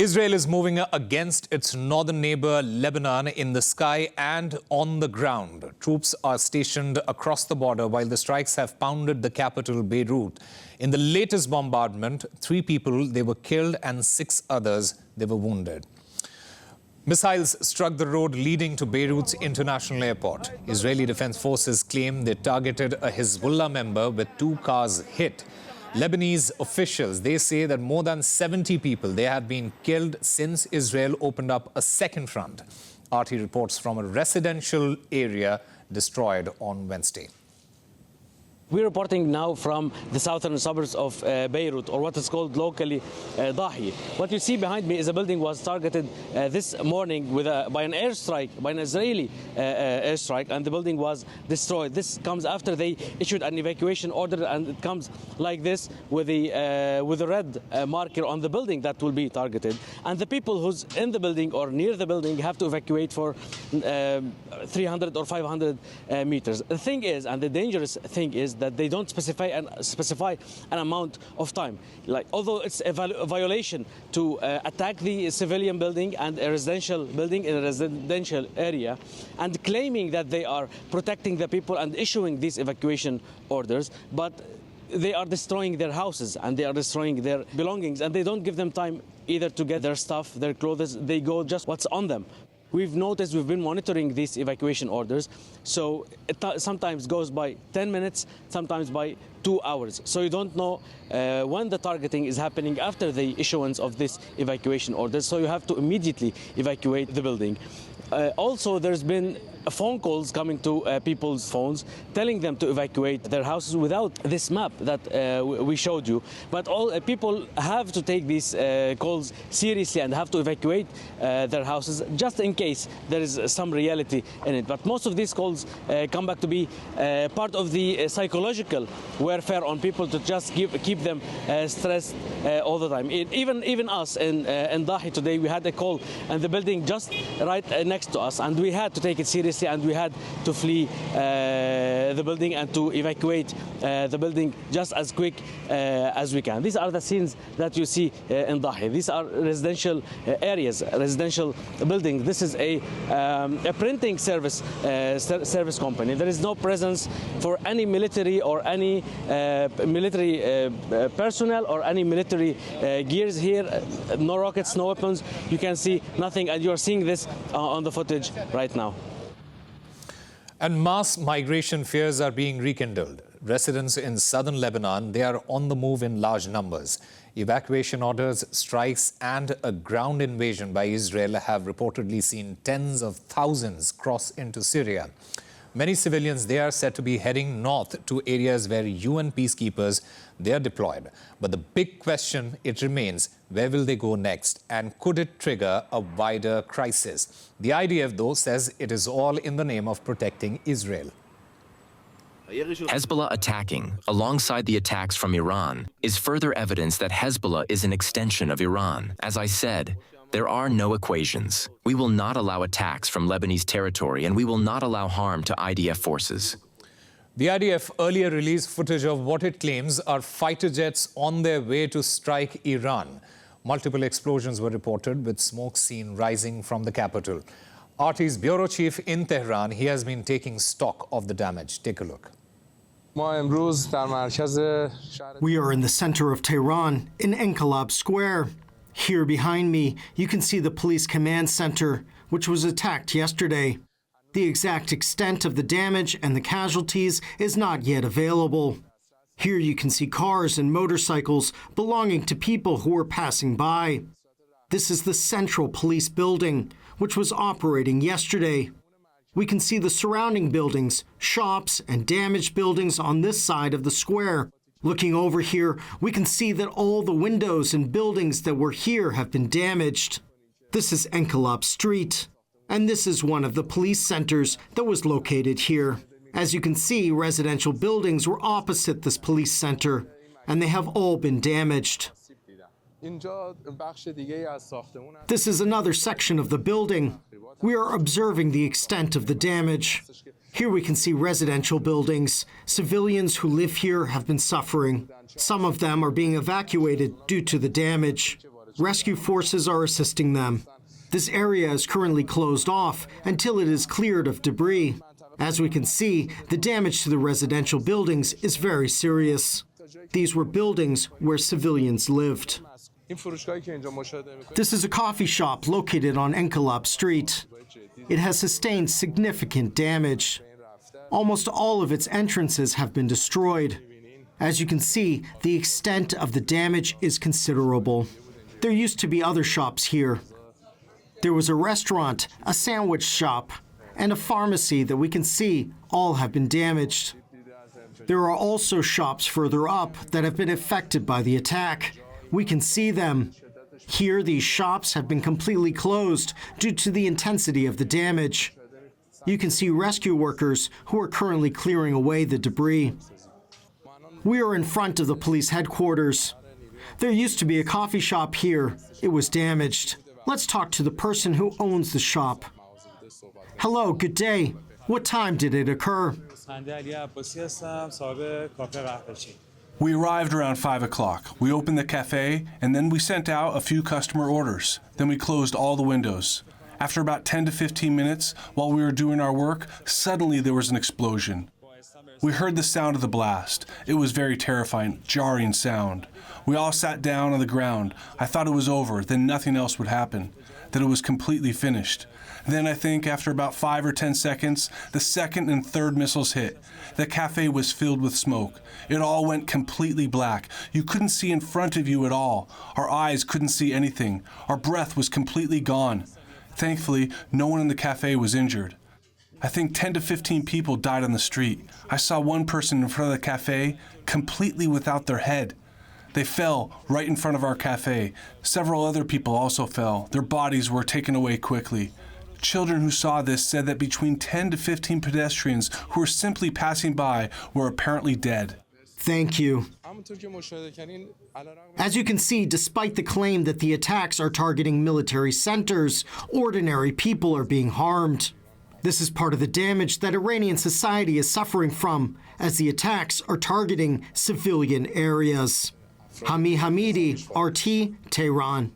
Israel is moving against its northern neighbor Lebanon in the sky and on the ground. Troops are stationed across the border while the strikes have pounded the capital, Beirut. In the latest bombardment, 3 people, they were killed, and 6 others, they were wounded. Missiles struck the road leading to Beirut's international airport. Israeli defense forces claim they targeted a Hezbollah member with 2 cars hit. Lebanese officials, they say that more than 70 people, they have been killed since Israel opened up a second front. RT reports from a residential area destroyed on Wednesday. We're reporting now from the southern suburbs of Beirut, or what is called locally Dahi. What you see behind me is a building was targeted this morning by an airstrike, by an Israeli airstrike, and the building was destroyed. This comes after they issued an evacuation order, and it comes like this with a red marker on the building that will be targeted. And the people who's in the building or near the building have to evacuate for 300 or 500 meters. The thing is, and the dangerous thing is, that they don't specify an amount of time. Like, although it's a violation to attack the civilian building and a residential building in a residential area, and claiming that they are protecting the people and issuing these evacuation orders, but they are destroying their houses and they are destroying their belongings, and they don't give them time either to get their stuff, their clothes. They go just what's on them. We've noticed, we've been monitoring these evacuation orders, so it sometimes goes by 10 minutes, sometimes by 2 hours. So you don't know when the targeting is happening after the issuance of this evacuation orders, so you have to immediately evacuate the building. Also, there's been phone calls coming to people's phones telling them to evacuate their houses without this map that we showed you. But all people have to take these calls seriously and have to evacuate their houses just in case there is some reality in it. But most of these calls come back to be part of the psychological warfare on people to just keep them stressed all the time. Even us in Dahi today, we had a call and the building just right next to us, and we had to take it seriously, and we had to flee the building and to evacuate the building just as quick as we can. These are the scenes that you see in Dahi. These are residential areas, residential buildings. This is a printing service company. There is no presence for any military or any military personnel or any military gears here. No rockets, no weapons. You can see nothing, and you are seeing this on the footage right now. And mass migration fears are being rekindled. Residents in southern Lebanon, they are on the move in large numbers. Evacuation orders, strikes, and a ground invasion by Israel have reportedly seen tens of thousands cross into Syria. Many civilians, they are said to be heading north to areas where UN peacekeepers, they are deployed. But the big question, it remains, where will they go next? And could it trigger a wider crisis? The IDF, though, says it is all in the name of protecting Israel. Hezbollah attacking, alongside the attacks from Iran, is further evidence that Hezbollah is an extension of Iran. As I said, there are no equations. We will not allow attacks from Lebanese territory, and we will not allow harm to IDF forces. The IDF earlier released footage of what it claims are fighter jets on their way to strike Iran. Multiple explosions were reported, with smoke seen rising from the capital. RT's bureau chief in Tehran, he has been taking stock of the damage. Take a look. We are in the center of Tehran, in Enqilab Square. Here behind me, you can see the police command center, which was attacked yesterday. The exact extent of the damage and the casualties is not yet available. Here you can see cars and motorcycles belonging to people who were passing by. This is the central police building, which was operating yesterday. We can see the surrounding buildings, shops, and damaged buildings on this side of the square. Looking over here, we can see that all the windows and buildings that were here have been damaged. This is Enqilab Street, and this is one of the police centers that was located here. As you can see, residential buildings were opposite this police center, and they have all been damaged. This is another section of the building. We are observing the extent of the damage. Here we can see residential buildings. Civilians who live here have been suffering. Some of them are being evacuated due to the damage. Rescue forces are assisting them. This area is currently closed off until it is cleared of debris. As we can see, the damage to the residential buildings is very serious. These were buildings where civilians lived. This is a coffee shop located on Enkalab Street. It has sustained significant damage. Almost all of its entrances have been destroyed. As you can see, the extent of the damage is considerable. There used to be other shops here. There was a restaurant, a sandwich shop, and a pharmacy that we can see all have been damaged. There are also shops further up that have been affected by the attack. We can see them. Here, these shops have been completely closed due to the intensity of the damage. You can see rescue workers who are currently clearing away the debris. We are in front of the police headquarters. There used to be a coffee shop here. It was damaged. Let's talk to the person who owns the shop. Hello, good day. What time did it occur? We arrived around 5 o'clock. We opened the cafe, and then we sent out a few customer orders. Then we closed all the windows. After about 10 to 15 minutes, while we were doing our work, suddenly there was an explosion. We heard the sound of the blast. It was very terrifying, jarring sound. We all sat down on the ground. I thought it was over, then nothing else would happen, that it was completely finished. Then I think after about 5 or 10 seconds, the second and third missiles hit. The cafe was filled with smoke. It all went completely black. You couldn't see in front of you at all. Our eyes couldn't see anything. Our breath was completely gone. Thankfully, no one in the cafe was injured. I think 10 to 15 people died on the street. I saw one person in front of the cafe completely without their head. They fell right in front of our cafe. Several other people also fell. Their bodies were taken away quickly. Children who saw this said that between 10 to 15 pedestrians who were simply passing by were apparently dead. Thank you. As you can see, despite the claim that the attacks are targeting military centers, ordinary people are being harmed. This is part of the damage that Iranian society is suffering from, as the attacks are targeting civilian areas. Hami Hamidi, RT, Tehran.